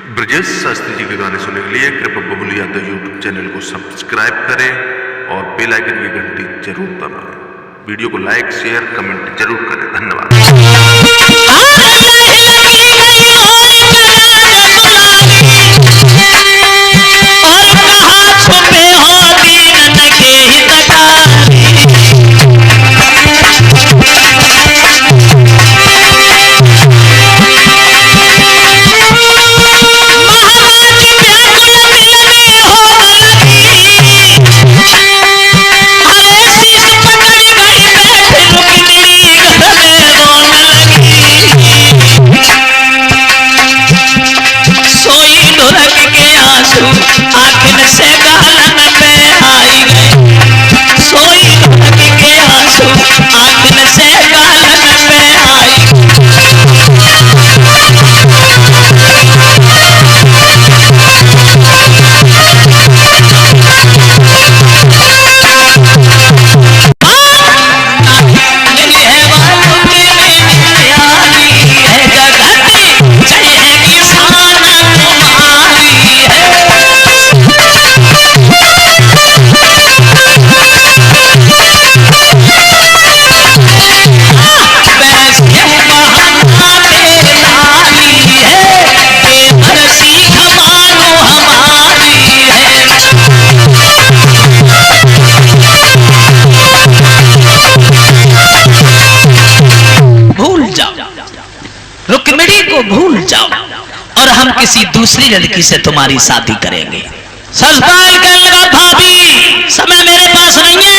ब्रजेश शास्त्री जी के गाने सुनने के लिए कृपया बबुल यादव यूट्यूब चैनल को सब्सक्राइब करें और बेल आइकन की घंटी जरूर दबाएं। वीडियो को लाइक शेयर कमेंट जरूर करें। धन्यवाद। रुक्मिणी को भूल जाओ और हम किसी दूसरी लड़की से तुम्हारी शादी करेंगे। ससुराल कहने लगा भाभी समय मेरे पास नहीं है,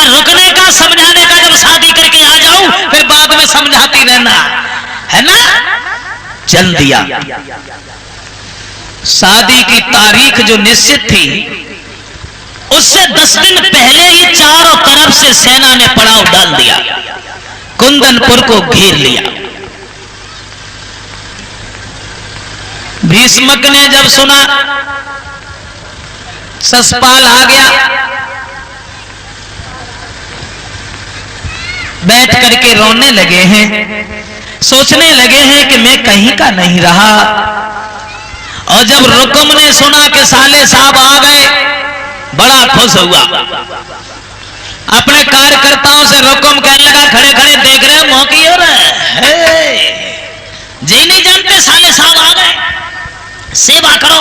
रुकने का समझाने का, जब शादी करके आ जाऊं फिर बाद में समझाती रहना है ना। चल दिया। शादी की तारीख जो निश्चित थी उससे 10 दिन पहले ही चारों तरफ से सेना ने पड़ाव डाल दिया, कुंदनपुर को घेर लिया। भीष्मक ने जब सुना ससपाल आ गया, बैठ करके रोने लगे हैं, सोचने लगे हैं कि मैं कहीं का नहीं रहा। और जब रुकुम ने सुना कि साले साहब आ गए, बड़ा खुश हुआ। अपने कार्यकर्ताओं से रुकुम कहने लगा, खड़े खड़े देख रहे हो मौकी हो रहा है, जी नहीं जानते साले साहब आ गए, सेवा करो,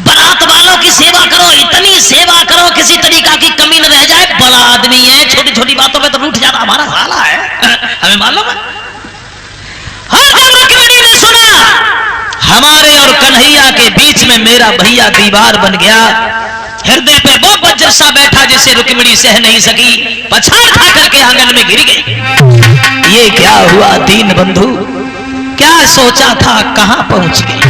बारात वालों की सेवा करो, इतनी सेवा करो किसी तरीका की कमी न रह जाए। बड़ा आदमी है, छोटी छोटी बातों में तो रूठ जाना हमारा साला है, हमें मालूम है। हाँ, जब रुक्मिणी ने सुना हमारे और कन्हैया के बीच में मेरा भैया दीवार बन गया, हृदय पे वो वज्र सा बैठा जिसे रुक्मिणी सह नहीं सकी, पछाड़ खा करके आंगन में गिर गई। ये क्या हुआ दीन बंधु, क्या सोचा था कहां पहुंच गई।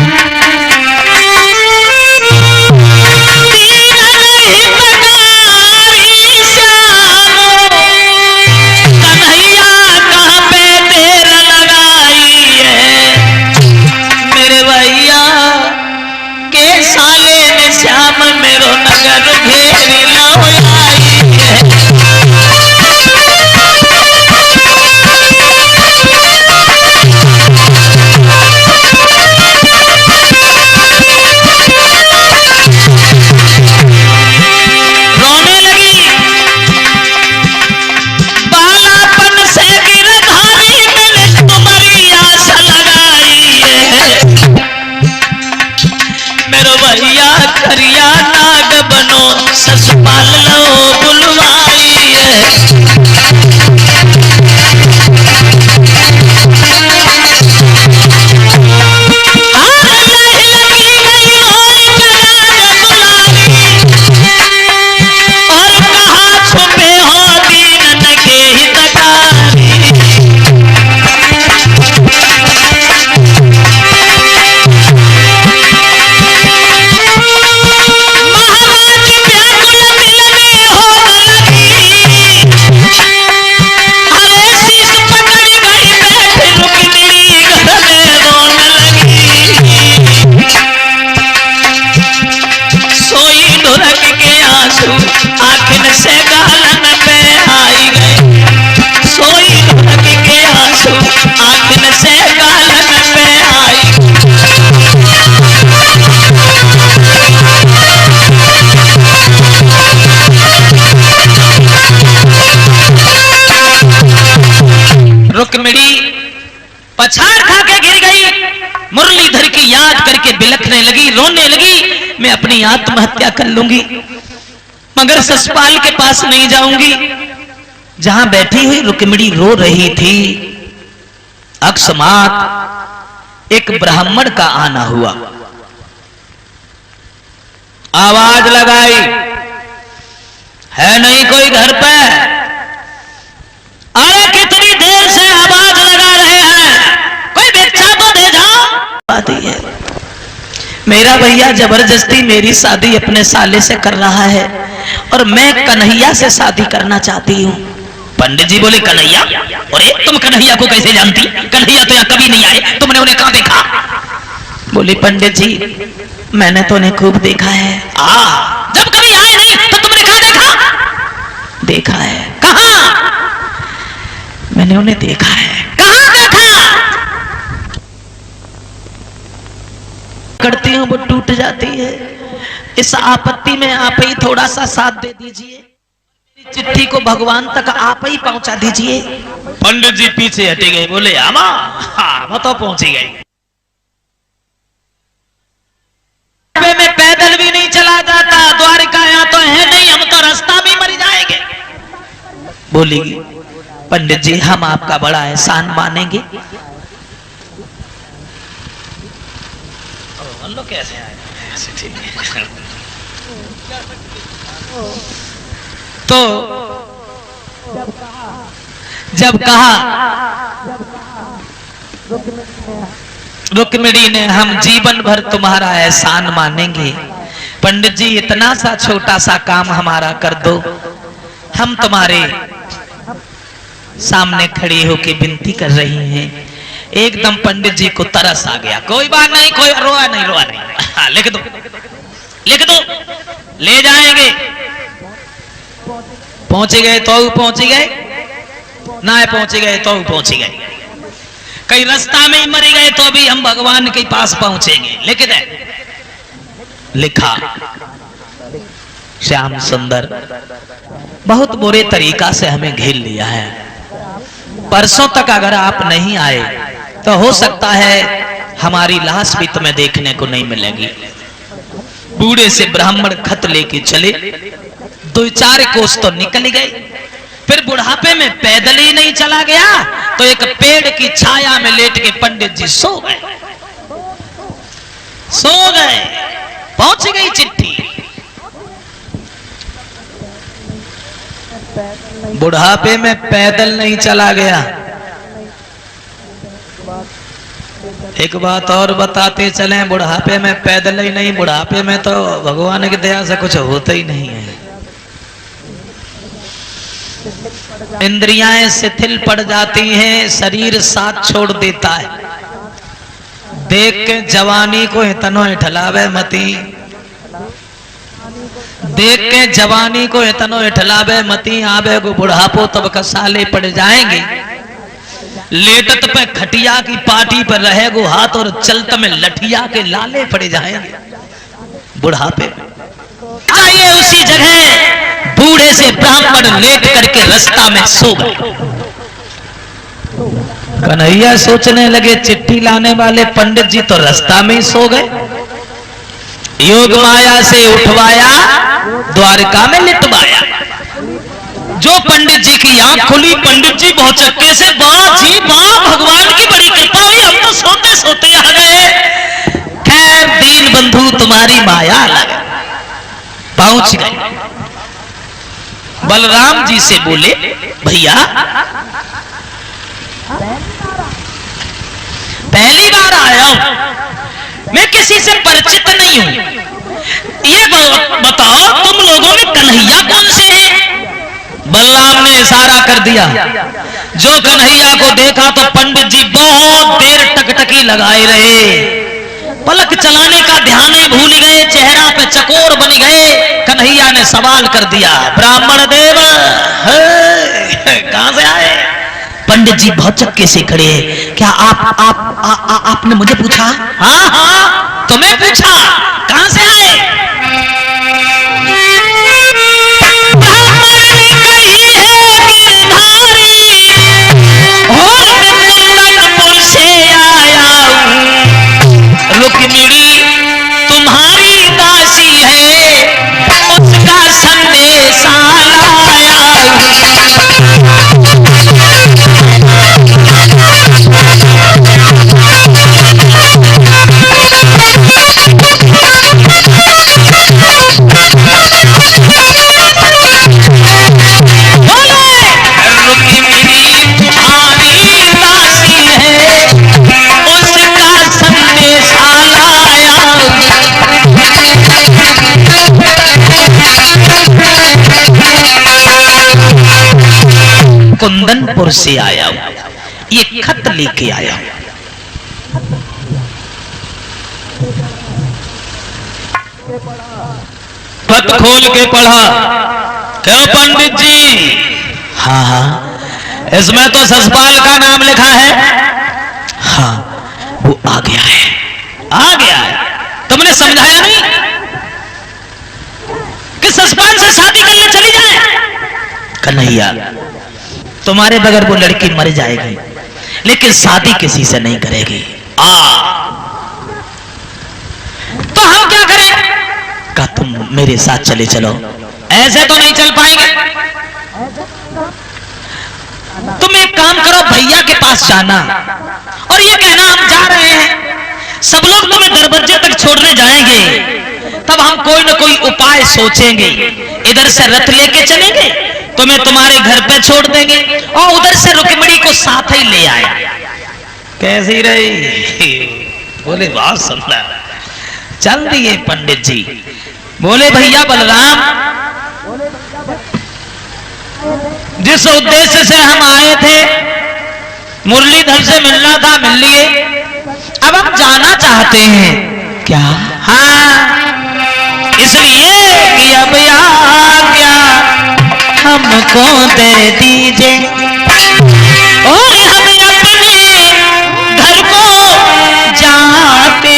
पछाड़ खा के गिर गई, मुरलीधर की याद करके बिलखने लगी, रोने लगी, मैं अपनी आत्महत्या कर लूंगी, मगर ससपाल के पास नहीं जाऊंगी। जहां बैठी हुई रुक्मिणी रो रही थी, अकस्मात एक ब्राह्मण का आना हुआ। आवाज लगाई, है नहीं कोई घर पे? अरे कितनी देर से आवाज लगा रहे हैं, कोई भिक्षा तो दे जाओ। शादी है, मेरा भैया जबरदस्ती मेरी शादी अपने साले से कर रहा है और मैं कन्हैया से शादी करना चाहती हूँ। पंडित जी बोले कन्हैया? और तुम कन्हैया को कैसे जानती? कन्हैया तो यहाँ कभी नहीं आए, तुमने उन्हें कहाँ देखा? बोले पंडित जी मैंने तो उन्हें खूब देखा है। जब कभी आए नहीं तो तुमने कहाँ देखा? देखा है। कहाँ? मैंने उन्हें देखा है। कहाँ देखा? करती हूँ वो टूट जाती है, इस आपत्ति में आप ही थोड़ा सा साथ दे दीजिए, चिट्ठी को भगवान तक आप ही पहुंचा दीजिए। पंडित जी पीछे हटे गए, बोले आमा मैं तो पहुंची गई, में पैदल भी नहीं चला जाता, द्वारिका यहाँ तो है नहीं, हम तो रास्ता भी मर जाएंगे। बोलेगी पंडित जी हम आपका बड़ा एहसान मानेंगे। कैसे आए? ठीक है। तो जब कहा रुक्मिणी ने हम जीवन भर तुम्हारा एहसान मानेंगे, पंडित जी इतना सा छोटा सा काम हमारा कर दो, हम तुम्हारे सामने खड़ी होकर विनती कर रही हैं। एकदम पंडित जी को तरस आ गया, कोई बात नहीं, कोई रोआ नहीं, रोआ नहीं, हाँ लिख दो, लिख दो, ले जाएंगे। पहुंच गए तो पहुंच गए, ना पहुंच गए तो पहुंच गए, कई रास्ता में ही मर गए तो भी हम भगवान के पास पहुंचेंगे। लिख दे। लिखा श्याम सुंदर बहुत बुरे तरीका से हमें घेर लिया है, परसों तक अगर आप नहीं आए तो हो सकता है हमारी लाश भी तुम्हें देखने को नहीं मिलेगी। बूढ़े से ब्राह्मण खत लेके चले, 2-4 कोस तो निकल गए, फिर बुढ़ापे में पैदल ही नहीं चला गया तो एक पेड़ की छाया में लेट के पंडित जी सो गए, सो गए। पहुंच गई चिट्ठी, बुढ़ापे में पैदल नहीं चला गया। एक बात और बताते चलें, बुढ़ापे में पैदल ही नहीं, बुढ़ापे में तो भगवान की दया से कुछ होता ही नहीं है, इंद्रियां शिथिल पड़ जाती हैं, शरीर साथ छोड़ देता है। देख के जवानी को इतनो इठलावे मती, देख के जवानी को इतनो इठलावे मती, आवे को बुढ़ापो तब कसाले पड़ जाएंगे। लेटत पे खटिया की पाटी पर रहेगो हाथ और चलत में लठिया के लाले पड़ जाएंगे। बुढ़ापे में आइए उसी जगह बूढ़े से ब्राह्मण लेट करके रास्ता में सो गए। कन्हैया सोचने लगे चिट्ठी लाने वाले पंडित जी तो रास्ता में ही सो गए। योग माया से उठवाया, द्वारका में लिटवाया। जो पंडित जी की आंख खुली, पंडित जी भौचक्के से बात जी बात, भगवान की बड़ी कृपा हुई, हम तो सोते सोते आ गए। खैर दीन बंधु तुम्हारी माया लगे। पहुंच गए। बलराम जी से बोले भैया पहली बार आया हूं, मैं किसी से परिचित नहीं हूं, ये बताओ तुम लोगों में कन्हैया कौन से हैं? बलराम ने इशारा कर दिया। जो कन्हैया को देखा तो पंडित जी बहुत देर टकटकी लगाए रहे, पलक चलाने का ध्यान ही भूल गए, चेहरा पे चकोर बन गए। कन्हैया ने सवाल कर दिया, ब्राह्मण देव कहां से आए? पंडित जी बहुत चक्के से खड़े हैं। क्या आपने मुझे पूछा? हाँ हाँ तुम्हें पूछा, कहां से आए? से मदनपुर से आया हूं, ये खत लेके आया हूं। खत खोल के पढ़ा, क्यों पंडित जी? हाँ हाँ, इसमें तो ससपाल का नाम लिखा है। हाँ, वो आ गया है, आ गया है। तुमने समझाया नहीं कि ससपाल से शादी करने चली जाए? कन्हैया, तुम्हारे बगैर वो लड़की मर जाएगी, लेकिन शादी किसी से नहीं करेगी। तो हम क्या करें? का तुम मेरे साथ चले चलो। ऐसे तो नहीं चल पाएंगे। तुम एक काम करो, भैया के पास जाना और ये कहना हम जा रहे हैं, सब लोग तुम्हें दरवाजे तक छोड़ने जाएंगे, तब हम कोई ना कोई उपाय सोचेंगे। इधर से रथ लेके चलेंगे, तुम्हें तुम्हारे घर पे छोड़ देंगे और उधर से रुक्मिणी को साथ ही ले आए। कैसी रही? बोले बहुत सुंदर। चल दिए पंडित जी। बोले भैया बलराम, जिस उद्देश्य से हम आए थे, मुरलीधर से मिलना था, मिल लिए। अब हम जाना चाहते हैं। क्या? हाँ, इसलिए कि अब आज्ञा हमको दे दीजिए और हम अपने घर को जाते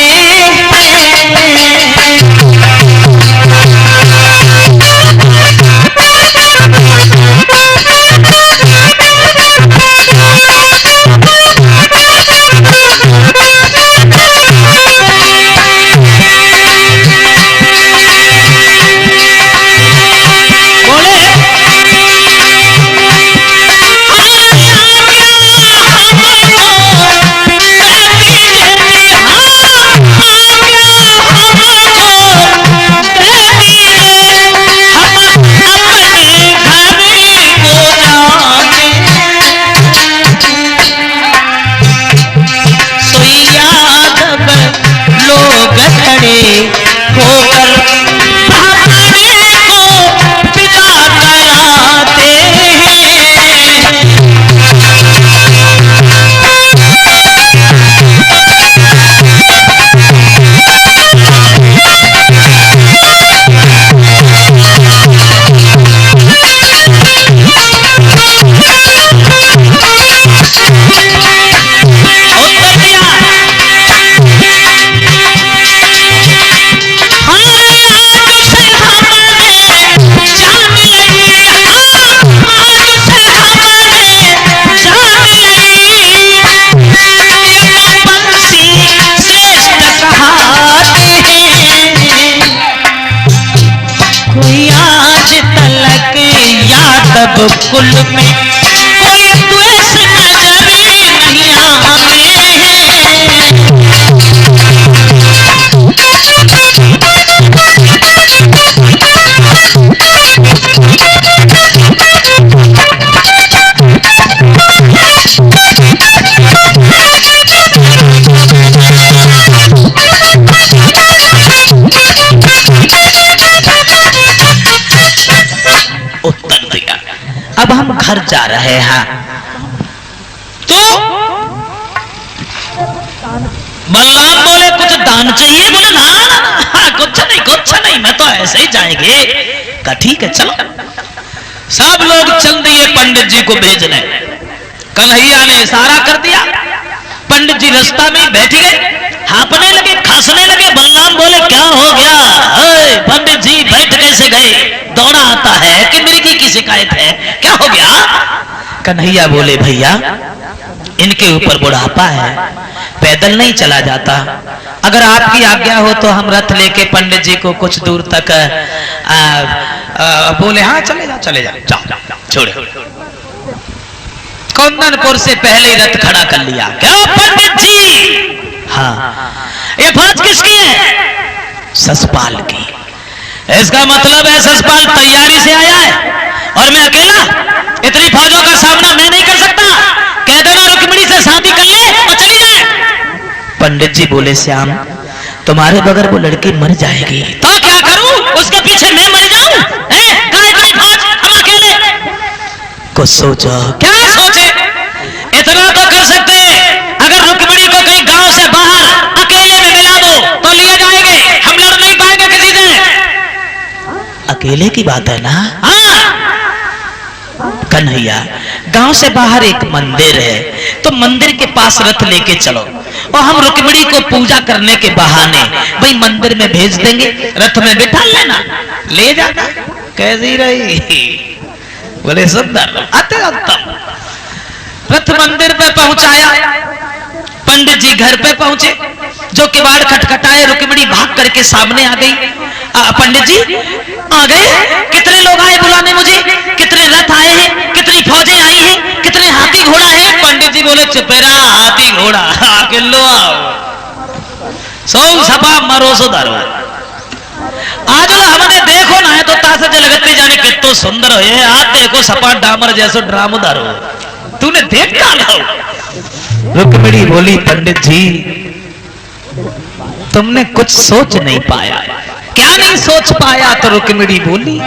कुल में कोई द्वेष नजर नहीं उत्तर दिया। अब हम घर जा रहे हैं, तो बलराम बोले कुछ दान चाहिए? बोले ना, कुछ नहीं, मैं तो ऐसे ही जाएंगे। कहा ठीक है चलो। सब लोग चल दिए पंडित जी को भेजने। कन्हैया ने इशारा कर दिया, पंडित जी रास्ता में बैठ गए, हाँपने लगे, खांसने लगे। बलराम बोले क्या हो गया? पंडित जी बैठ कैसे गए? दौड़ा आता है कि मिर्गी की शिकायत है, क्या हो गया? कन्हैया बोले भैया, इनके ऊपर बुढ़ापा है, पैदल नहीं चला जाता। अगर आपकी आज्ञा हो तो हम रथ लेके पंडित जी को कुछ दूर तक बोले हाँ चले जाओ छोड़े। कुंदनपुर से पहले रथ खड़ा कर लिया। क्या पंडित जी? हाँ। ये फौज किसकी है? ससपाल की। इसका मतलब है ससपाल तैयारी से आया है और मैं अकेला, इतनी फौजों का सामना मैं नहीं कर सकता। कह देना रुक्मिणी से शादी कर ले और चली जाए। पंडित जी बोले श्याम, तुम्हारे बगैर वो लड़की मर जाएगी, तो क्या करूं? उसके पीछे मैं मर जाऊं? कहाँ इतनी फौज, हम अकेले? कुछ सोचो। क्या सोचे? इतना तो कर सकते हैं, अगर रुक्मिणी को कहीं गांव से बाहर अकेले में मिला दो तो लिए जाएंगे, हम लड़ नहीं पाएंगे किसी से। अकेले की बात है ना? हाँ कन्हैया, गांव से बाहर एक मंदिर है, तो मंदिर के पास रथ लेके चलो और हम रुक्मिणी को पूजा करने के बहाने भाई मंदिर में भेज देंगे, रथ में बिठा लेना, ले जाना। कैसी रही? बड़े सुंदर, अति उत्तम। रथ मंदिर पे पहुंचाया, पंडित जी घर पे पहुंचे, जो किवाड़ खटखटाए, रुक्मिणी भाग करके सामने आ गई। पंडित जी आ गए? कितने लोग आए बुलाने मुझे? कितने रथ आए हैं? कितनी फौजें आई हैं? कितने हाथी घोड़ा है? पंडित जी बोले चुपेरा, हाथी घोड़ा किलो आओ, सौ सपा मरो सो धरो। आज हमने देखो ना है तो तासे लगते जाने कितो सुंदर हो, आज देखो सपा डामर जैसो ड्राम धरो, तूने देख का लो। रुक्मिणी बोली पंडित जी तुमने कुछ सोच नहीं पाया। क्या नहीं सोच पाया? तो रुक्मिणी बोली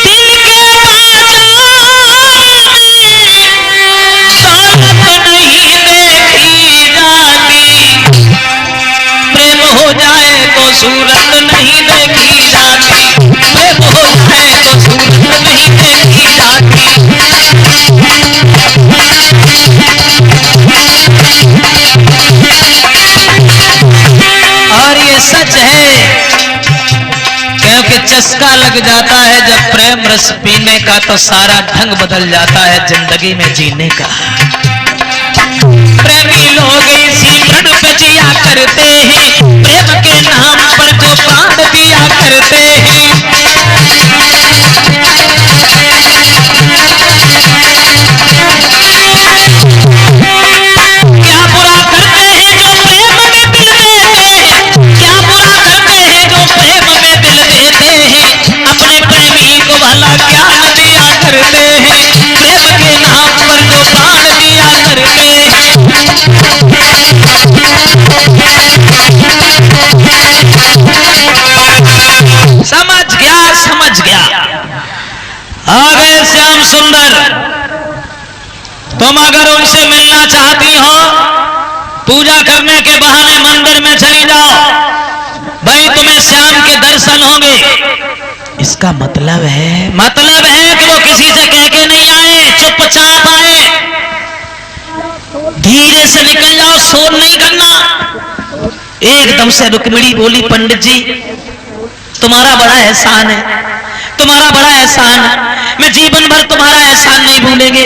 दिल के दौलत नहीं देखी जाती, प्रेम हो जाए तो सूरत नहीं देखी जाती, प्रेम हो जाए तो सूरत नहीं देखी जाती। और ये सच है, क्योंकि चस्का लग जाता है जब प्रेम रस पीने का, तो सारा ढंग बदल जाता है जिंदगी में जीने का। प्रेमी लोग इसी रण पे जिया करते हैं, प्रेम के नाम पर जो प्राण दिया करते हैं। क्या बुरा करते हैं जो प्रेम में दिल देते हैं, क्या बुरा करते हैं जो प्रेम में दिल देते हैं, अपने प्रेमी को भला क्या न दिया करते हैं, प्रेम के नाम पर जो प्राण दिया करते हैं। समझ गया आ गए श्याम सुंदर, तुम अगर उनसे मिलना चाहती हो पूजा करने के बहाने मंदिर में चली जाओ, भाई तुम्हें श्याम के दर्शन होंगे। इसका मतलब है कि वो किसी से कह के नहीं आए, चुपचाप आए, धीरे से निकल जाओ, शोर नहीं करना। एकदम से रुक्मिणी बोली पंडित जी तुम्हारा बड़ा एहसान है, तुम्हारा बड़ा एहसान है, मैं जीवन भर तुम्हारा एहसान नहीं भूलेंगे।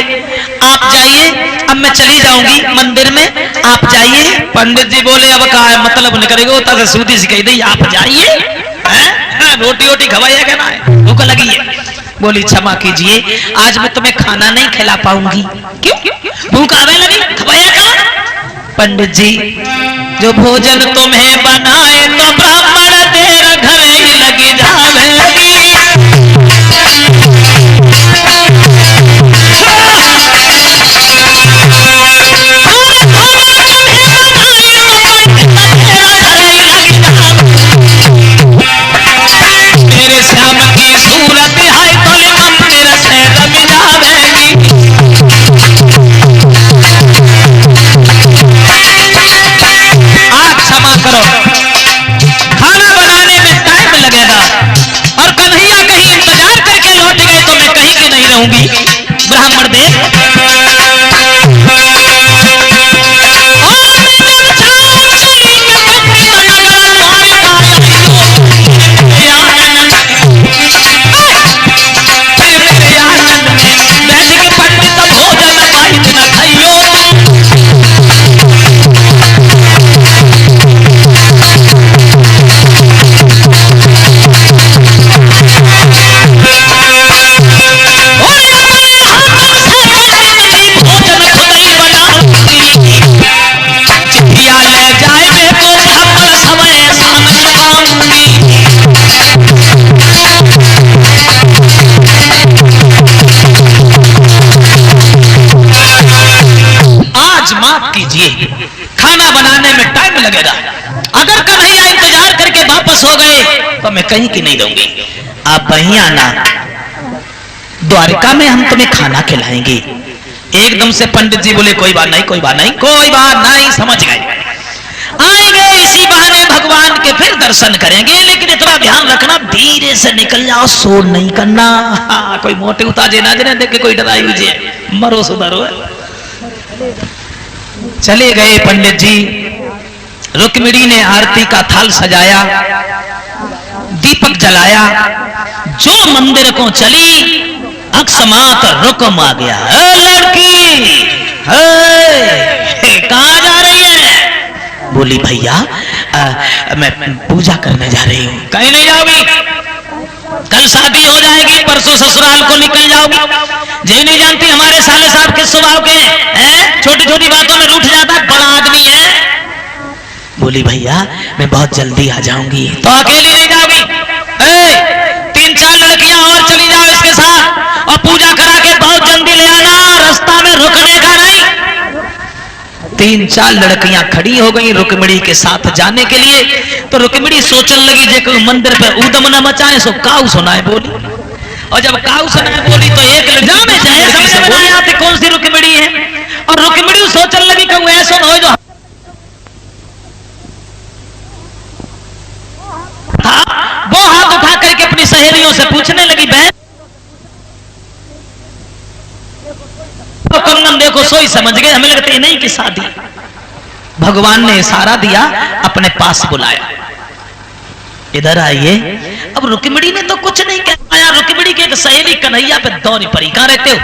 आप जाइए, अब मैं चली जाऊंगी मंदिर में, आप जाइए। पंडित जी बोले अब कहा है मतलब नहीं करेगा, होता से सूदी से कह दी आप जाइए, रोटी वोटी खवाइए क्या ना है, भूख लगी है। बोली क्षमा कीजिए आज मैं तुम्हें खाना नहीं खिला पाऊंगी। क्यों? भूख आने लगी, खवाया क्या? पंडित जी जो भोजन तुम्हें बनाए तो ब्राह्मण तेरा घर ही लगी जावेगी। मेरे श्याम की सूरत है तो मंदिर से रमी जावेगी। क्षमा करो, खाना बनाने में टाइम लगेगा और कन्हैया कहीं इंतजार करके लौट गए तो मैं कहीं की नहीं रहूंगी। ब्राह्मण देव खाना बनाने में टाइम लगेगा। अगर कन्हैया इंतजार करके वापस हो गए तो मैं कहीं की नहीं रहूंगी। आप वहीं आना, द्वारिका में हम तुम्हें खाना खिलाएंगे। एकदम से पंडित जी बोले कोई बात नहीं, कोई बात नहीं, कोई बात नहीं, समझ गए। आएंगे इसी बहाने भगवान के फिर दर्शन करेंगे, लेकिन इतना ध्यान रखना धीरे से निकल जाओ, शोर नहीं करना। कोई मोटे उताजे ना जने देख के कोई डराई मुझे, मरो सुधरो। चले गए पंडित जी। रुक्मिणी ने आरती का थाल सजाया, दीपक जलाया, जो मंदिर को चली अकस्मात रुकम आ गया। लड़की कहाँ जा रही है? बोली भैया मैं पूजा करने जा रही हूँ। कहीं नहीं जाओगी, कल शादी हो जाएगी, परसों ससुराल को निकल जाओगी। जी नहीं जानती हमारे साले साहब किस स्वभाव के हैं, छोटी छोटी बातों में रूठ जाता, बड़ा आदमी है। बोली भैया मैं बहुत जल्दी आ जाऊंगी। तो अकेली नहीं जाओगी, 3-4 लड़कियां और चली जाओ इसके साथ और पूजा करा के बहुत जल्दी ले आना, रास्ता में रुकने का नहीं। 3-4 लड़कियां खड़ी हो गई रुक्मिणी के साथ जाने के लिए। तो रुक्मिणी सोचने लगी जे मंदिर पे ऊधम न मचाए, सो काऊ सुनाए बोली। और जब काऊ सुनाए बोली तो एक लड़की में जाए समझ में आया कि कौन सी रुक्मिणी है। और रुक्मिणी सोचने लगी कि वो ऐसा हो जो था, वो हाथ उठा करके अपनी सहेलियों से पूछने लगी बहन तो कंगन देखो, सोई समझ गए, हमें लगता है नहीं कि शादी। भगवान ने इशारा दिया, अपने पास बुलाया, इधर आइए। अब रुक्मिणी ने तो कुछ नहीं कह पाया। रुक्मिणी की एक सहेली कन्हैया पे दौड़ी पड़ी, कहां रहते हो,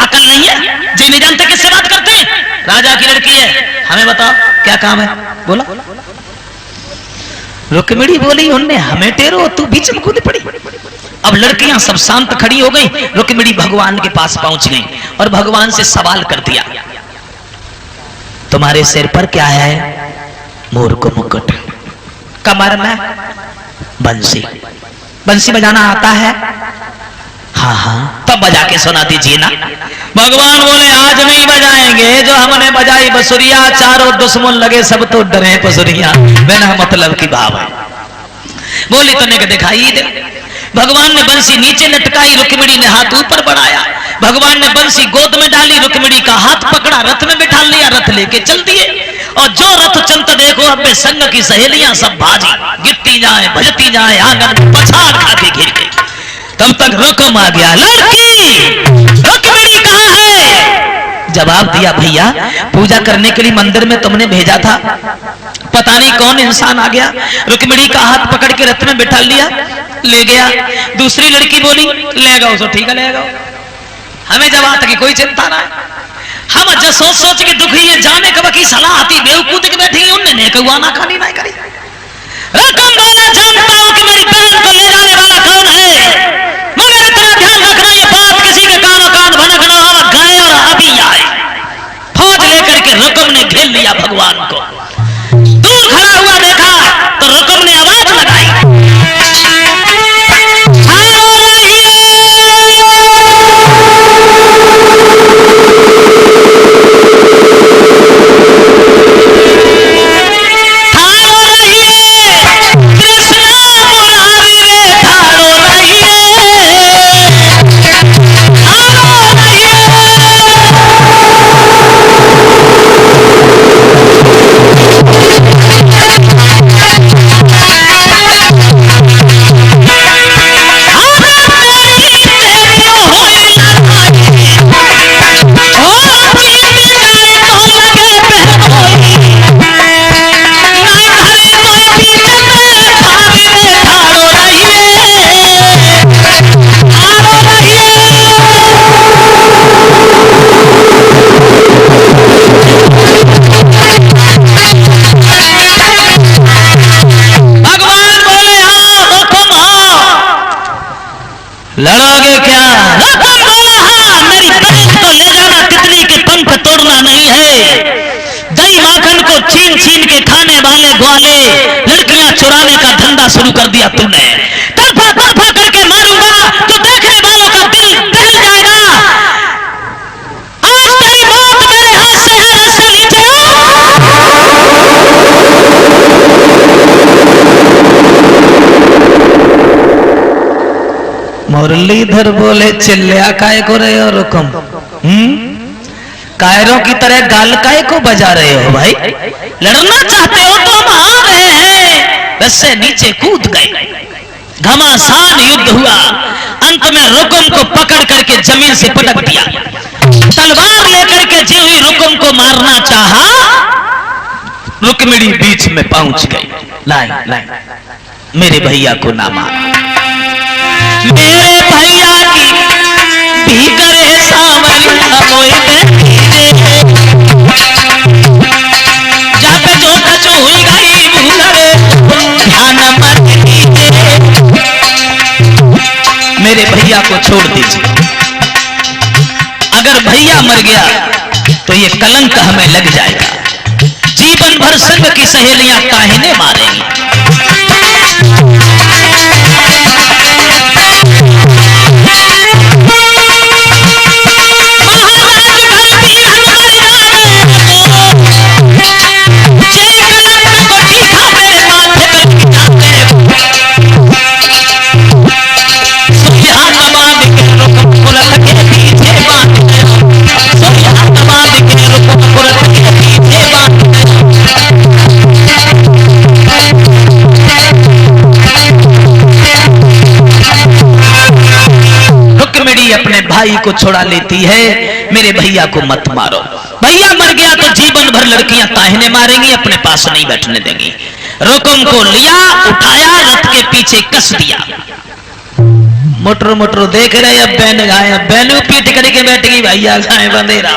अकल नहीं है, जी नहीं जानते किससे बात करते हैं, राजा की लड़की है, हमें बताओ क्या काम है, बोला। रुक्मिणी बोली उनने हमें टेरो, तू बीच में कूद पड़ी। अब लड़कियां सब शांत खड़ी हो गई। रुक्मिणी भगवान के पास पहुंच गई और भगवान से सवाल कर दिया, तुम्हारे सिर पर क्या है? मोर को मुकुट। कमर में बंसी। बंसी बजाना आता है? हाँ हाँ। तब बजा के सुना दीजिए ना। भगवान बोले आज नहीं बजाएंगे, जो हमने बजाई बसुरिया, चारों दुश्मन लगे सब तो डरे बसुरिया, बिना मतलब की भाव है। बोली तो ने दिखाई दे। भगवान ने बंसी नीचे लटकाई, रुक्मिणी ने हाथ ऊपर बढ़ाया। भगवान ने बंसी गोद में डाली, रुक्मिणी का हाथ पकड़ा, रथ में बिठा लिया, रथ लेके चल दिए। और जो रथ चलता देखो अब संग की सहेलियां सब भाजी, गिरती जाए भजती जाए, आंगन में पछाड़ खा के गिर गई। तब तक रुकम आ गया, लड़की रुक्मिणी कहाँ है? जवाब दिया भैया पूजा करने के लिए मंदिर में तुमने भेजा था, पता नहीं कौन इंसान आ गया, रुक्मिणी का हाथ पकड़ के रथ में बिठा लिया, ले गया। दूसरी लड़की बोली ले गो, सो ठीक है ले गो, हमें जवाब की कोई चिंता ना है। हम जो सोच सोच के दुखी है जाने कब की सलाह आती बेवकूफ के बैठी उनने ने कौआना खानी नहीं करी। रकम बोला जानता हूं कि मेरी बहन को ले जाने वाला कौन है, मगर इतना ध्यान रखना ये बात किसी के कानों कान भनक ना हो, गए और अभी आए। फौज लेकर के रकम ने घेर लिया भगवान को। दूर खड़ा हुआ देखा तो रकम ने आवाज लगाई, लड़ोगे क्या? रकम बोला हाँ, मेरी बहन को ले जाना तितली के पंख तोड़ना नहीं है। दही माखन को छीन छीन के खाने वाले ग्वाले, लड़कियां चुराने का धंधा शुरू कर दिया तूने। तरफा तरफा करके मारूंगा तो देखने वालों का दिल दहल जाएगा। आज तेरी मौत मेरे हाथ से है, रास्ते नीचे मुरलीधर बोले चिल्लिया काय को रहे हो रुकम, कायरों की तरह गाल काय को बजा रहे हो भाई? लड़ना चाहते हो तो हम आ रहे हैं। बस से नीचे कूद गए, घमासान युद्ध हुआ। अंत में रुकुम को पकड़ करके जमीन से पटक दिया। तलवार लेकर के जी हुई रुकुम को मारना चाहा, रुक्मिणी बीच में पहुंच गई। लाए लाए मेरे भैया को ना मार, मेरे भैया की भी करे सावरिया मोई जाके जो कचो हुई गई भूलरे ध्यान मत दीजिए। मेरे भैया को छोड़ दीजिए। अगर भैया मर गया तो ये कलंक हमें लग जाएगा। जीवन भर संग की सहेलियां काहिने मारेंगी। अपने भाई को छुड़ा लेती है। मेरे भैया को मत मारो, भैया मर गया तो जीवन भर लड़कियां ताहने मारेंगी, अपने पास नहीं बैठने देंगी। रुकुम को लिया, उठाया, रथ के पीछे कस दिया। मोटर मोटर देख रहे अब बैन गाय, बैनू पीट करके बैठ गई, भैया गाय बंधेरा।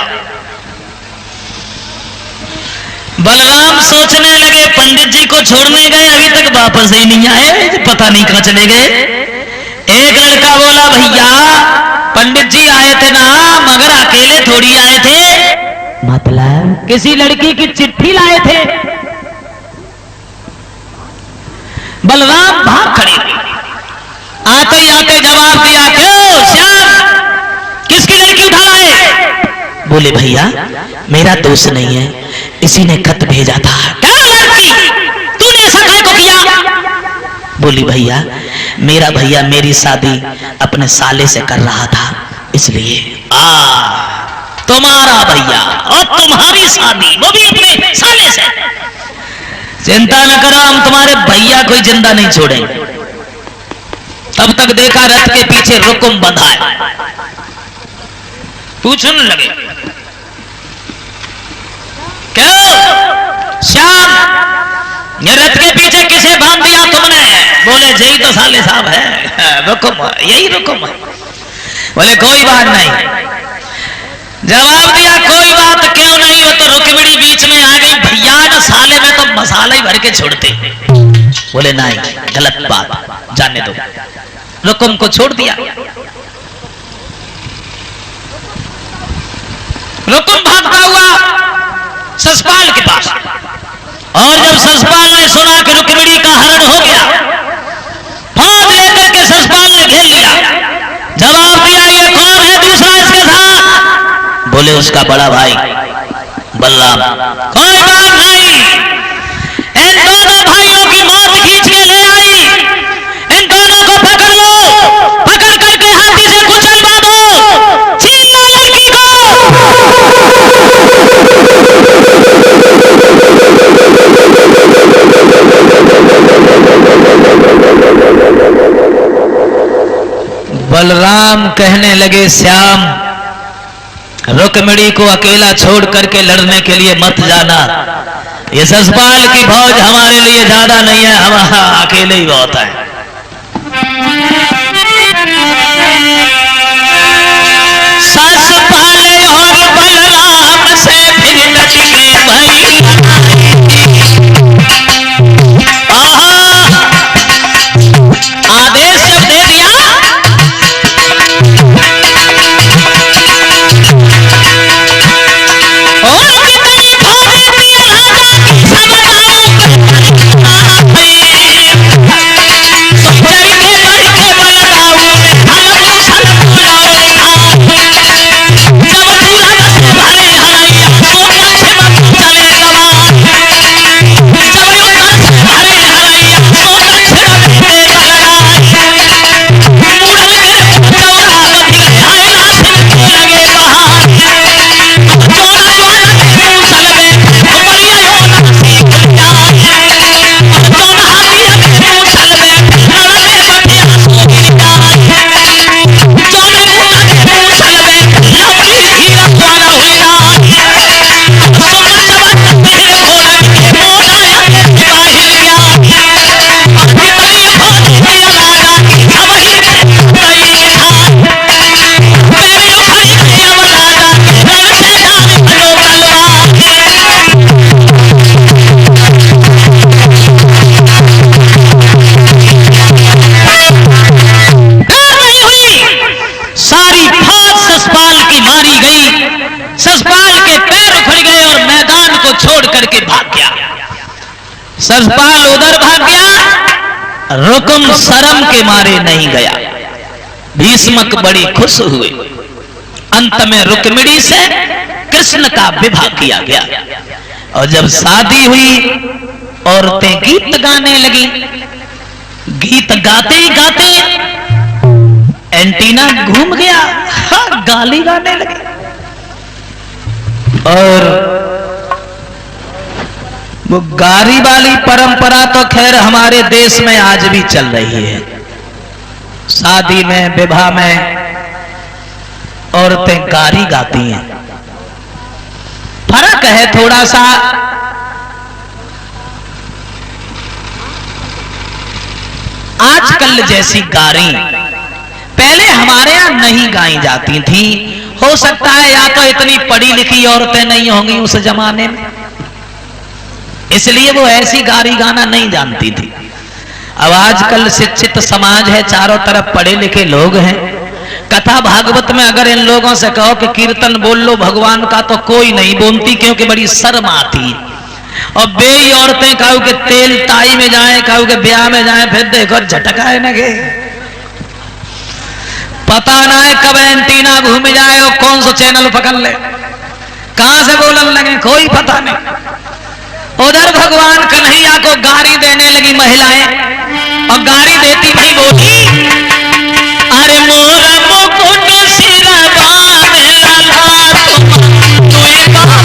बलराम सोचने लगे पंडित जी को छोड़ने गए, अभी तक वापस ही नहीं आए, पता नहीं कहां चले गए। एक लड़का बोला भैया पंडित जी आए थे ना, मगर अकेले थोड़ी आए थे, मतलब किसी लड़की की चिट्ठी लाए थे। बलराम भाग खड़े, आते ही आते जवाब दिया, क्यों श्याम किसकी लड़की उठा लाए? बोले भैया मेरा दोस्त नहीं है, इसी ने खत भेजा था। क्या लड़की, तूने ऐसा काहे को किया? बोली भैया मेरा भैया मेरी शादी अपने साले से कर रहा था, इसलिए। तुम्हारा भैया और तुम्हारी शादी, वो भी अपने साले से। चिंता न करो, हम तुम्हारे भैया कोई जिंदा नहीं छोड़ेंगे। तब तक देखा रथ के पीछे रुकुम बंधा है। पूछने लगे क्यों श्याम ये रथ के पीछे किसे बांध दिया तुमने? बोले यही तो साले साहब है, रुकुम यही रुकुम है। बोले कोई बात नहीं। जवाब दिया कोई बात क्यों नहीं, हो तो रुक्मिणी बीच में आ गई, भैया न साले में तो मसाला ही भर के छोड़ते। बोले नहीं गलत बात, जाने दो। रुकुम को छोड़ दिया। रुकुम भागता हुआ ससपाल के पास, और जब ससपाल ने सुना कि रुक्मिणी का हरण हो गया, फौज लेकर के ससपाल ने घेर लिया। जवाब दिया ये कौन है दूसरा इसके साथ? बोले उसका बड़ा भाई बलराम। कोई बात नहीं, इन दोनों भाइयों की मौत खींच के ले आई, इन दोनों को पकड़ लो, पकड़ करके हाथी से कुचल बांधो, छीन लो लड़की को। बलराम कहने लगे श्याम रुक्मिणी को अकेला छोड़ करके लड़ने के लिए मत जाना, ये ससपाल की फौज हमारे लिए ज्यादा नहीं है, हम अकेले ही बहुत है। ससपाल और बलराम से फिर डट के भाई आदेश जब दे दिया, के छोड़ करके भाग गया। ससपाल उधर भाग गया, रुकुम शर्म के मारे नहीं गया। भीष्मक बड़ी खुश हुए। अंत में रुक्मिणी से कृष्ण का विवाह किया गया। और जब शादी हुई, औरतें गीत गाने लगी। गीत गाते ही गाते एंटीना घूम गया, हाँ, गाली गाने लगे। और वो गाली वाली परंपरा तो खैर हमारे देश में आज भी चल रही है। शादी में, विवाह में औरतें गाली गाती हैं। फर्क है थोड़ा सा। आजकल जैसी गाली पहले हमारे यहां नहीं गाई जाती थी। हो सकता है या तो इतनी पढ़ी लिखी औरतें नहीं होंगी उस जमाने में, इसलिए वो ऐसी गाली गाना नहीं जानती थी। अब आजकल शिक्षित समाज है, चारों तरफ पढ़े लिखे लोग हैं। कथा भागवत में अगर इन लोगों से कहो कि कीर्तन बोल लो भगवान का, तो कोई नहीं बोलती, क्योंकि बड़ी शर्म आती। और बेई औरतें कहो कि तेल ताई में जाए, कहो कि ब्याह में जाए, फिर देखो झटकाए न गे, पता ना है कब एंटीना घूम जाए और कौन सा चैनल पकड़ ले, कहां से बोलन लगे, कोई पता नहीं। उधर भगवान कन्हैया को गाली देने लगी महिलाएं, और गाली देती भाई बोली, अरे मोरा मुकुट सिरा बांध लाला तुए बाप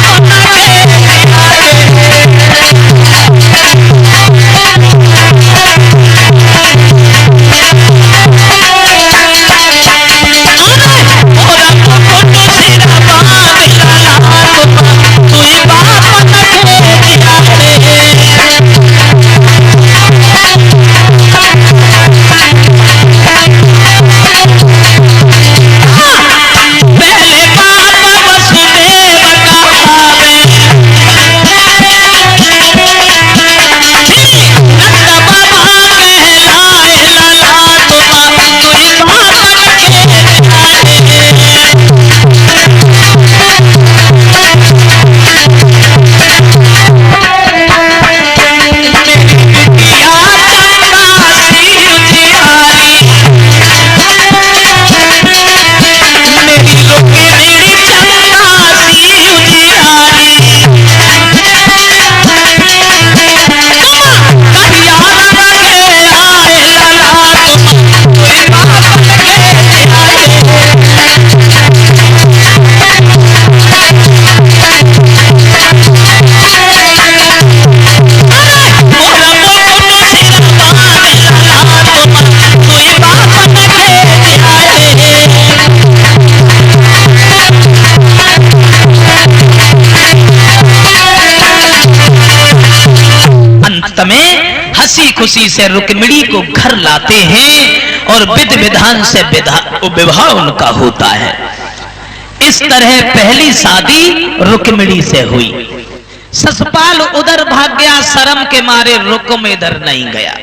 में हंसी खुशी से रुक्मिणी को घर लाते हैं और विध विधान से विवाह उनका होता है। इस तरह पहली शादी रुक्मिणी से हुई। ससपाल उधर भाग गया, शर्म के मारे रुकुम इधर नहीं गया।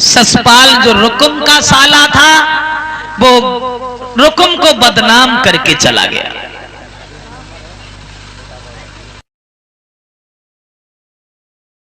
ससपाल जो रुकुम का साला था वो रुकुम को बदनाम करके चला गया।